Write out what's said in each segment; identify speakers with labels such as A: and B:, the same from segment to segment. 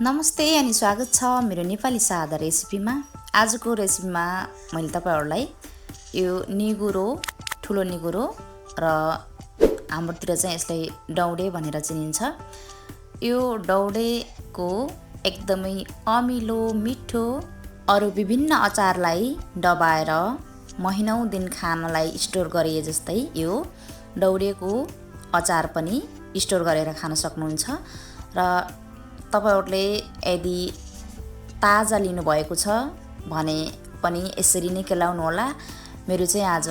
A: नमस्ते अनि स्वागत छ मेरो नेपाली सादा रेसिपीमा। आजको रेसिपीमा मैले तपाईहरुलाई यो निगुरो, ठुलो निगुरो र हाम्रोतिर चाहिँ यसलाई दाउडे भनेर चिनिन्छ। यो दाउडेको एकदमै अमिलो मिठो अरु विभिन्न अचारलाई दबाएर महिनौं दिन खानलाई स्टोर गरे जस्तै यो दाउडेको अचार पनि स्टोर गरेर खान सक्नुहुन्छ। र तपाईहरुले यदि ताजा लिनु भएको छ भने पनि यसरी नै केलाउनु होला। मेरो चाहिँ आज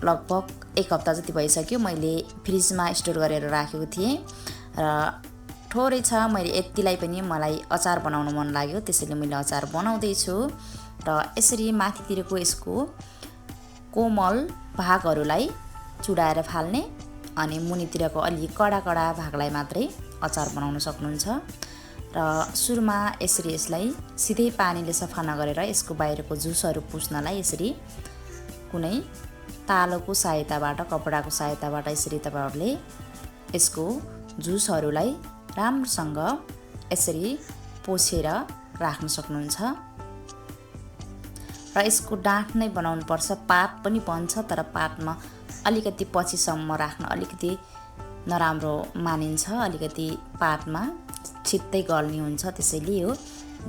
A: लगभग 1 हप्ता जति भइसक्यो मैले फ्रिजमा स्टोर गरेर राखेको थिएँ र थोरै छ। मैले यतिलाई पनि मलाई अचार बनाउन मन लाग्यो, त्यसैले मैले अचार बनाउँदै छु। र यसरी माथितिरको यसको कोमल भागहरूलाई चुडाएर फाल्ने अनि मुनितिरको अलि कडा भागलाई मात्रै अचार बनाउन सक्नुहुन्छ। र सुरुमा यसरी यसलाई सिधै पानीले सफा नगरेर यसको बाहिरको जुसहरू पुस्नलाई यसरी कुनै तालोको सहायताबाट, कपडाको सहायताबाट यसरी तपाईहरुले यसको जुसहरूलाई राम्रोसँग यसरी पोछेर राख्न सक्नुहुन्छ। र यसको डाँठ नै बनाउनु पर्छ, पात पनि बन्छ तर पातमा अलिकति पछिसम्म राख्न अलिकति नराम्रो मानिन्छ, अलिकति पातमा छिट्टै गल्ने हुन्छ, त्यसैले यो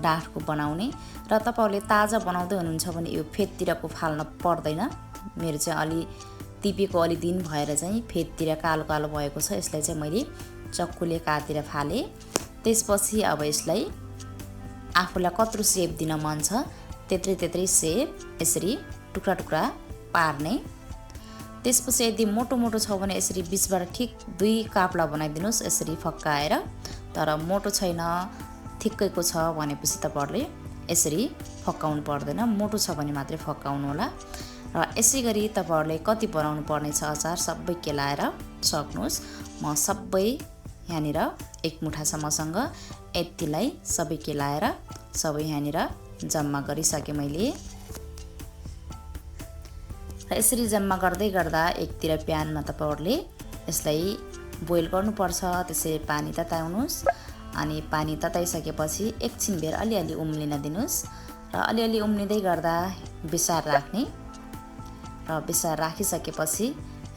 A: डाँठको बनाउने। र तपाईहरुले ताजा बनाउँदै हुनुहुन्छ भने यो फेदतिरको फाल्न पर्दैन। मेरो चाहिँ अलि टिपेको अलि दिन भएर चाहिँ फेदतिर कालो कालो भएको छ, यसलाई चाहिँ मैले चक्कुले काटेर फाले। त्यसपछि अब यसलाई आफूलाई कत्रो सेप दिन मन छ त्यत्रै सेप यसरी टुक्रा टुक्रा पार्ने। त्यसपछि यदि मोटो छ भने यसरी बीचबाट ठिक 2 काप्ला बनाइदिनुस् यसरी फक्काएर। तर मोटो छैन, ठिक्कैको छ भनेपछि तपाईहरुले यसरी फक्काउनु पर्दैन, मोटो छ भने मात्रै फक्काउनु होला। र यसै गरी तपाईहरुले कति बनाउनु पर्ने छ अचार सबै केलाएर सक्नुस्। म सबै यहाँनिर 1 मुठासम्मसँग यतिलाई सबै केलाएर सबै यहाँनिर जम्मा गरिसके मैले। र यसरी जम्मा गर्दै गर्दा एकतिर प्यानमा तपाईहरुले यसलाई बोइल गर्नुपर्छ, त्यसै पानी तताउनुस्। अनि पानी तताइसकेपछि एकछिन बेर अलिअलि उम्लिन दिनुस्। र अलिअलि उम्लिँदै गर्दा बेसार राख्ने। र बेसार राखिसकेपछि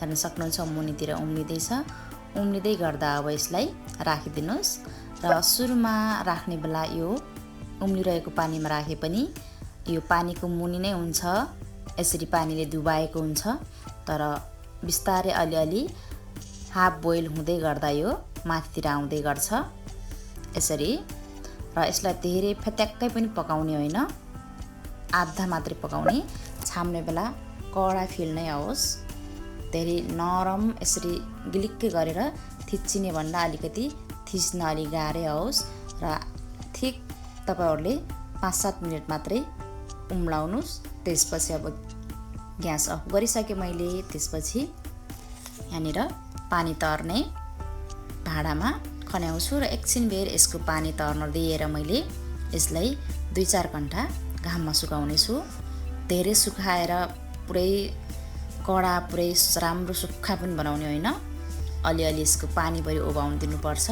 A: हेर्न सक्नुहुन्छ मुनितिर उम्लिँदैछ। उम्लिँदै गर्दा अब यसलाई राखिदिनुस्। र सुरुमा राख्ने बेला यो उम्लिरहेको पानीमा राखे पनि यो पानीको मुनि नै हुन्छ, यसरी पानीले डुबाएको हुन्छ। तर बिस्तारै अलिअलि हाफ बोइल हुँदै गर्दा यो माथितिर आउँदै गर्छ यसरी। र यसलाई धेरै फट्याक्कै पनि पकाउने होइन, आधा मात्रै पकाउने। छाम्ने बेला कडा फिल नै आओस्, धेरै नरम यसरी गिलिक्कै गरेर थिच्चिने भन्दा अलिकति थिच्न अलि गाह्रै आओस्। र ठिक तपाईहरुले 5-7 मिनेट मात्रै उम्लाउनुस्। त्यसपछि अब ग्यास अफ गरिसके मैले। त्यसपछि यहाँनिर पानी तर्ने भाँडामा खन्याउँछु र एकछिन बेर यसको पानी तर्न दिएर मैले यसलाई 2-4 घण्टा घाममा सुकाउने छु। धेरै सुकाएर पुरै कडा पुरै राम्रो सुक्खा पनि बनाउने होइन, अलिअलि यसको पानी भरि उभाउन दिनुपर्छ।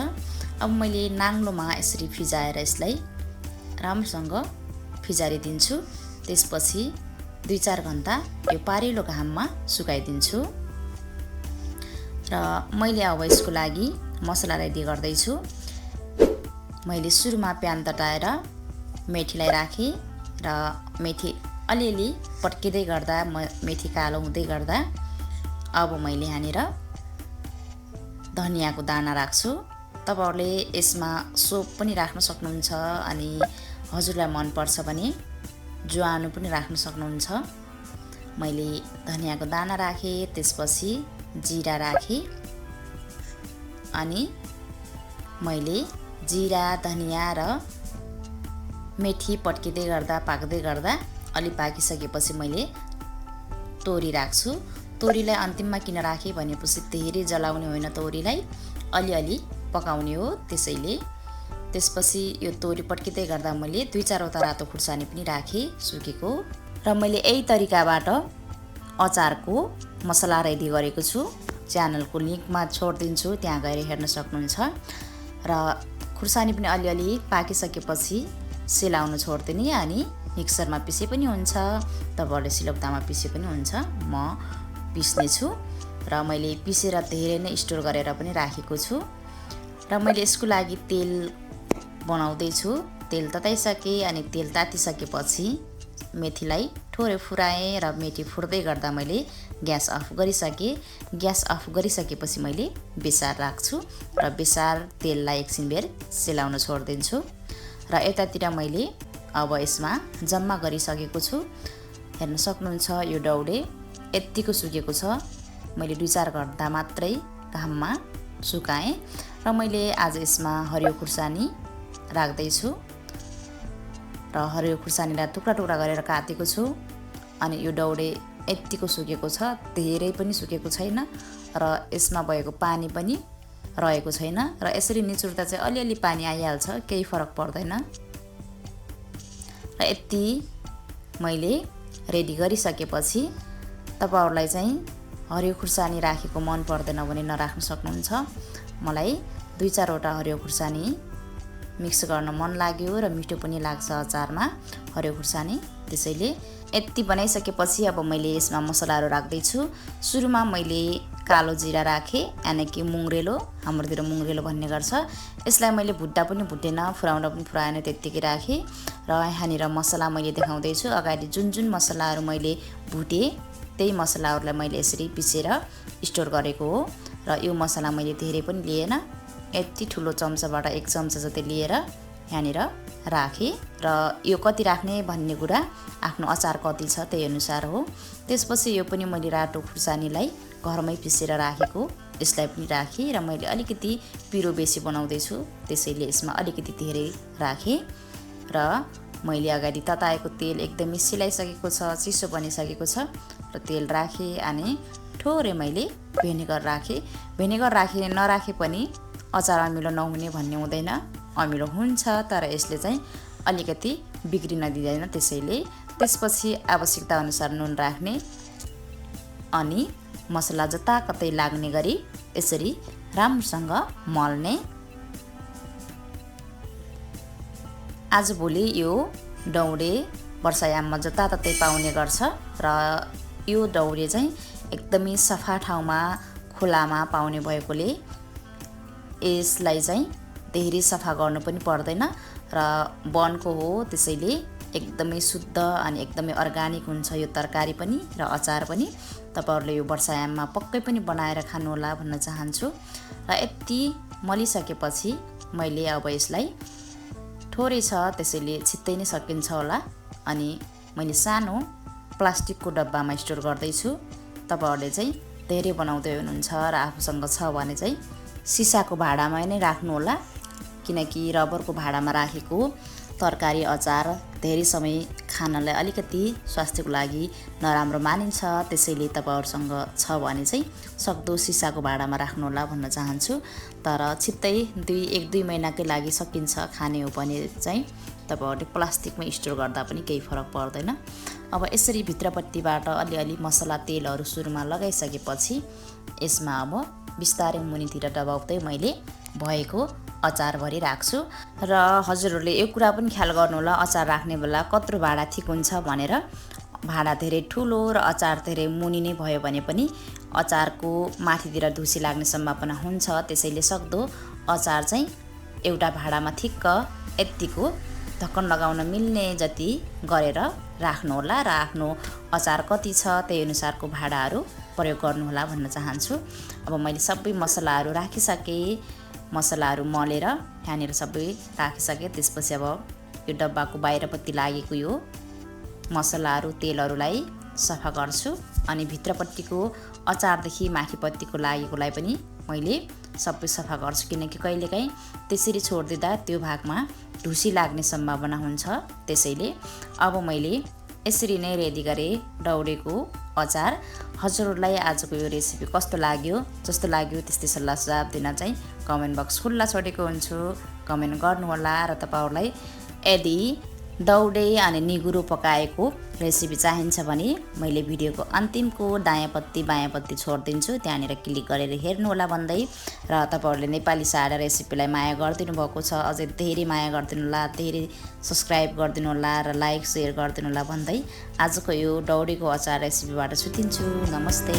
A: अब मैले नाङ्लोमा यसरी फिजाएर यसलाई राम्रोसँग फिजारिदिन्छु। त्यसपछि 2-4 घण्टा यो पारिलो घाममा सुकाइदिन्छु। र मैले अब यसको लागि मसला रेडी गर्दैछु। मैले सुरुमा प्यान तताएर मेथीलाई राखेँ र मेथी अलिअलि पड्किँदै गर्दा मेथी कालो हुँदै गर्दा अब मैले यहाँनिर धनियाको दाना राख्छु। तपाईहरुले यसमा सोप पनि राख्न सक्नुहुन्छ अनि हजुरलाई मन पर्छ भने ज्वानो पनि राख्न सक्नुहुन्छ। मैले धनियाको दाना राखेँ, त्यसपछि जिरा राखेँ अनि मैले जिरा, धनिया र मेथी पड्किँदै गर्दा पाक्दै गर्दा अलि पाकिसकेपछि मैले तोरी राख्छु। तोरीलाई अन्तिममा किन राखेँ भनेपछि धेरै जलाउने होइन, तोरीलाई अलिअलि पकाउने हो, त्यसैले। त्यसपछि यो तोरी पड्किँदै गर्दा मैले 2-4 वटा रातो खुर्सानी पनि राखेँ सुकेको। र मैले यही तरिकाबाट अचारको मसला रेडी गरेको छु। च्यानलको लिङ्कमा छोडिदिन्छु, त्यहाँ गएर हेर्न सक्नुहुन्छ। र खुर्सानी पनि अलिअलि पाकिसकेपछि सेलाउन छोड्दिने अनि मिक्सरमा पिसे पनि हुन्छ, तपाईहरुले सिलौटामा पिसे पनि हुन्छ। म पिस्ने छु र मैले पिसेर धेरै नै स्टोर गरेर पनि राखेको छु। र मैले यसको लागि तेल बनाउँदै छु। तेल तताइसके अनि तेल तातिसकेपछि मेथीलाई थोरै फुराएँ र मेथी फुर्दै गर्दा मैले ग्यास अफ गरिसके। ग्यास अफ गरिसकेपछि मैले बेसार राख्छु र बेसार तेललाई एकछिन बेर सेलाउन छोड्दिन्छु। र यतातिर मैले अब यसमा जम्मा गरिसकेको छु। हेर्न सक्नुहुन्छ यो डौडे यतिको सुकेको छ। मैले 2-4 घण्टा मात्रै घाममा सुकाएँ र मैले आज यसमा हरियो खुर्सानी राख्दै छु र हरियो खुर्सानीलाई टुक्रा टुक्रा गरेर काटेको छु। अनि यो डौडे यतिको सुकेको छ, धेरै पनि सुकेको छैन र यसमा भएको पानी पनि रहेको छैन र यसरी निचुर्दा चाहिँ अलिअलि पानी आइहाल्छ, केही फरक पर्दैन। र यति मैले रेडी गरिसकेपछि तपाईहरुलाई चाहिँ हरियो खुर्सानी राखेको मन पर्दैन भने नराख्न सक्नुहुन्छ। मलाई 2-4 वटा हरियो खुर्सानी मिक्स गर्न मन लाग्यो र मिठो पनि लाग्छ अचारमा हरियो खुर्सानी। त्यसैले यति बनाइसकेपछि अब मैले यसमा मसलाहरू राख्दै छु। सुरुमा मैले कालो जिरा राखेँ, यानि कि मुङ्ग्रेलो, हाम्रोतिर मुङ्ग्रेलो भन्ने गर्छ। यसलाई मैले भुट्दा पनि भुटेन, फुराउँदा पनि फुराएन, त्यत्तिकै राखेँ। र यहाँनिर मसला मैले देखाउँदै छु। अगाडि जुन जुन मसलाहरू मैले भुटेँ त्यही मसलाहरूलाई मैले यसरी पिसेर स्टोर गरेको हो। र यो मसला मैले धेरै पनि लिएन, यति ठुलो चम्चाबाट 1 चम्चा जति लिएर यहाँनिर राखेँ। र यो कति राख्ने भन्ने कुरा आफ्नो अचार कति छ त्यही अनुसार हो। त्यसपछि यो पनि मैले रातो खुर्सानीलाई घरमै पिसेर राखेको, यसलाई पनि राखेँ र मैले अलिकति पिरो बेसी बनाउँदैछु त्यसैले यसमा अलिकति धेरै राखेँ। र मैले अगाडि तताएको तेल एकदमै सिलाइसकेको छ, चिसो बनिसकेको छ र तेल राखेँ अनि थोरै मैले भिनेगर राखेँ। भिनेगर नराखे पनि अचार अमिलो नहुने भन्ने हुँदैन, अमिलो हुन्छ, तर यसले चाहिँ अलिकति बिग्रिन दिँदैन। त्यसैले त्यसपछि आवश्यकता अनुसार नुन राख्ने अनि मसला जताकतै लाग्ने गरी यसरी राम्रोसँग मल्ने। आजभोलि यो डौडे वर्षायाममा जताततै पाउने गर्छ र यो डौडे चाहिँ एकदमै सफा ठाउँमा खोलामा पाउने भएकोले यसलाई चाहिँ धेरै सफा गर्नु पनि पर्दैन र वनको हो, त्यसैले एकदमै शुद्ध अनि एकदमै अर्गानिक हुन्छ यो तरकारी पनि र अचार पनि। तपाईहरुले यो वर्षायाममा पक्कै पनि बनाएर खानुहोला भन्न चाहन्छु। र यति मलिसकेपछि मैले अब यसलाई थोरै छ त्यसैले छिट्टै नै सकिन्छ होला अनि मैले सानो प्लास्टिकको डब्बामा स्टोर गर्दैछु। तपाईहरुले चाहिँ धेरै बनाउँदै हुनुहुन्छ र आफूसँग छ भने चाहिँ सिसाको भाँडामा नै राख्नु होला, किनकि रबरको भाँडामा राखेको तरकारी अचार धेरै समय खानलाई अलिकति स्वास्थ्यको लागि नराम्रो मानिन्छ। त्यसैले तपाईहरुसँग छ भने चाहिँ सक्दो सिसाको भाँडामा राख्नु होला भन्न चाहन्छु। तर छिट्टै 1-2 महिनाकै लागि सकिन्छ खाने हो भने चाहिँ तपाईहरुले प्लास्टिकमा स्टोर गर्दा पनि केही फरक पर्दैन। अब यसरी भित्रपट्टिबाट अलिअलि मसला तेलहरू सुरुमा लगाइसकेपछि यसमा अब बिस्तारै मुनितिर दबाउँदै मैले भएको अचार भरि राख्छु। र हजुरहरूले यो कुरा पनि ख्याल गर्नु होला अचार राख्ने बेला कत्रो भाँडा ठिक हुन्छ भनेर। भाँडा धेरै ठुलो र अचार धेरै मुनि नै भयो भने पनि अचारको माथितिर धुसी लाग्ने सम्भावना हुन्छ। त्यसैले सक्दो अचार चाहिँ एउटा भाँडामा ठिक्क यतिको ढक्कन लगाउन मिल्ने जति गरेर राख्नु होला र आफ्नो अचार कति छ त्यही अनुसारको भाँडाहरू प्रयोग गर्नु होला भन्न चाहन्छु। अब मैले सबै मसलाहरू राखिसकेँ, मसलाहरू मलेर यहाँनिर सबै राखिसकेँ। त्यसपछि अब यो डब्बाको बाहिरपट्टि लागेको यो मसलाहरू तेलहरूलाई सफा गर्छु अनि भित्रपट्टिको अचारदेखि माथिपट्टिको लागेकोलाई पनि मैले सबै सफा गर्छु, किनकि कहिलेकाहीँ त्यसरी छोडिदिँदा त्यो भागमा ढुसी लाग्ने सम्भावना हुन्छ। त्यसैले अब मैले यसरी नै रेडी गरेँ डौडेको अचार। हजुरहरूलाई आजको यो रेसिपी कस्तो लाग्यो, जस्तो लाग्यो त्यस्तै सल्लाह सुझाव दिन चाहिँ कमेन्ट बक्स खुल्ला छोडेको हुन्छु, कमेन्ट गर्नुहोला। र तपाईहरुलाई यदि दौडे अनि निगुरो पकाएको रेसिपी चाहिन्छ भने मैले भिडियोको अन्तिमको दायाँपट्टि बायाँपट्टि छोडिदिन्छु, त्यहाँनिर क्लिक गरेर हेर्नुहोला भन्दै र तपाईँहरूले नेपाली सादा रेसिपीलाई माया गरिदिनु भएको छ, अझै धेरै माया गरिदिनु होला, धेरै सब्सक्राइब गरिदिनु होला र लाइक सेयर गरिदिनु होला भन्दै आजको यो दौडेको अचार रेसिपीबाट छुटिन्छु। नमस्ते।